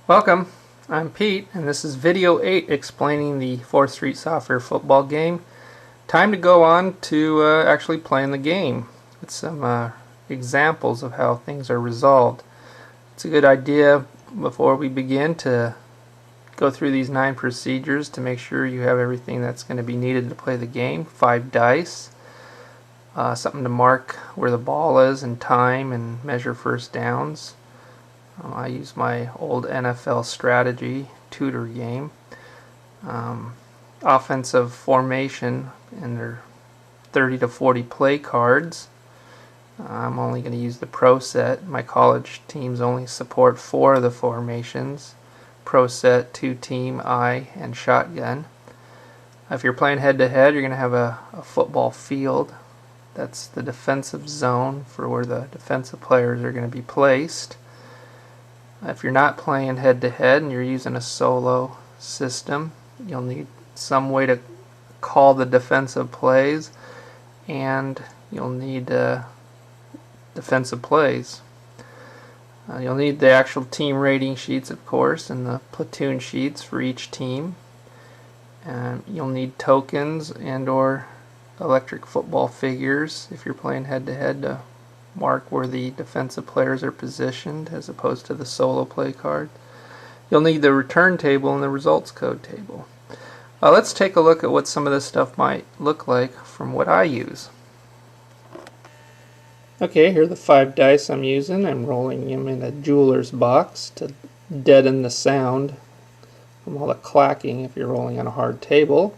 Welcome, I'm Pete, and this is video 8 explaining the 4th Street Software football game. Time to go on to actually playing the game with some examples of how things are resolved. It's a good idea before we begin to go through these 9 procedures to make sure you have everything that's going to be needed to play the game. 5 dice, something to mark where the ball is and time and measure first downs. I use my old NFL strategy tutor game. Offensive formation, and they're 30 to 40 play cards. I'm only going to use the Pro Set. My college teams only support 4 of the formations: Pro Set, 2-team, I, and shotgun. If you're playing head-to-head, you're going to have a football field. That's the defensive zone for where the defensive players are going to be placed. If you're not playing head-to-head and you're using a solo system, you'll need some way to call the defensive plays, and you'll need defensive plays. You'll need the actual team rating sheets, of course, and the platoon sheets for each team. You'll need tokens and or electric football figures if you're playing head-to-head to mark where the defensive players are positioned as opposed to the solo play card. You'll need the return table and the results code table. Let's take a look at what some of this stuff might look like from what I use. Okay, here are the 5 dice I'm using. I'm rolling them in a jeweler's box to deaden the sound from all the clacking if you're rolling on a hard table.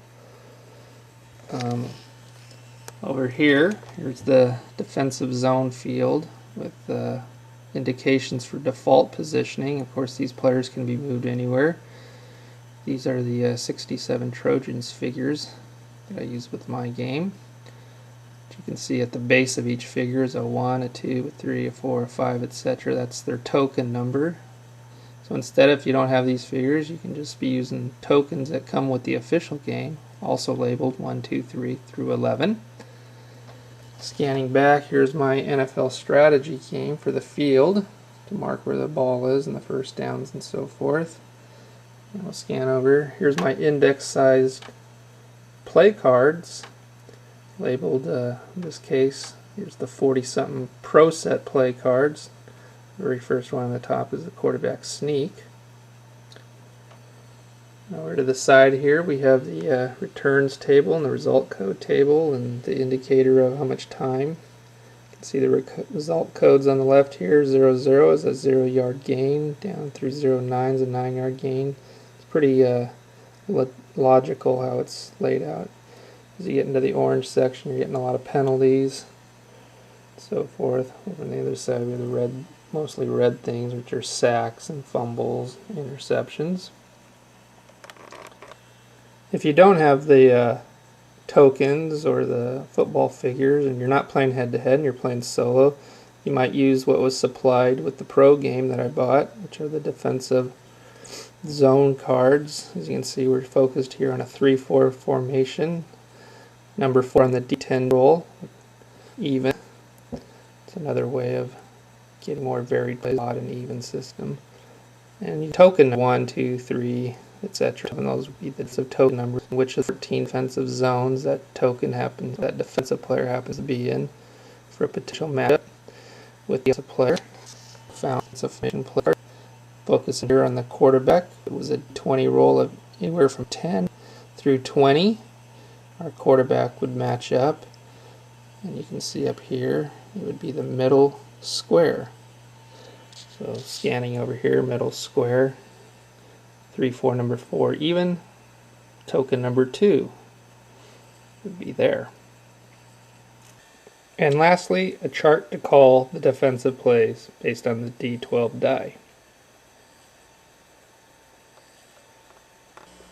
Over here's the defensive zone field with indications for default positioning. Of course, these players can be moved anywhere. These are the 67 Trojans figures that I use with my game. You can see at the base of each figure is a 1, a 2, a 3, a 4, a 5, etc. That's their token number. So instead, if you don't have these figures, you can just be using tokens that come with the official game, also labeled 1, 2, 3 through 11. Scanning back, here's my NFL strategy game for the field to mark where the ball is and the first downs and so forth. And I'll scan over. Here's my index-sized play cards labeled, in this case, here's the 40-something Pro Set play cards. The very first one on the top is the quarterback sneak. Over to the side here we have the returns table and the result code table and the indicator of how much time. You can see the result codes on the left here. 00 is a 0-yard gain, down through 09 is a 9-yard gain. It's pretty logical how it's laid out. As you get into the orange section, you're getting a lot of penalties, so forth. Over on the other side we have the red, mostly red things, which are sacks and fumbles, interceptions. If you don't have the tokens or the football figures and you're not playing head-to-head and you're playing solo, you might use what was supplied with the pro game that I bought, which are the defensive zone cards. As you can see, we're focused here on a 3-4 formation. Number 4 on the D10 roll, even. It's another way of getting more varied plays, odd and even system. And you token 1, 2, 3, etc. And those would be the token numbers, which is 13 defensive zones that that defensive player happens to be in for a potential matchup with the other player. Found sufficient player. Focusing here on the quarterback, it was a 20 roll of anywhere from 10 through 20. Our quarterback would match up, and you can see up here it would be the middle square. So scanning over here, middle square. 3-4, number 4 even. Token number 2 would be there. And lastly, a chart to call the defensive plays based on the D12 die.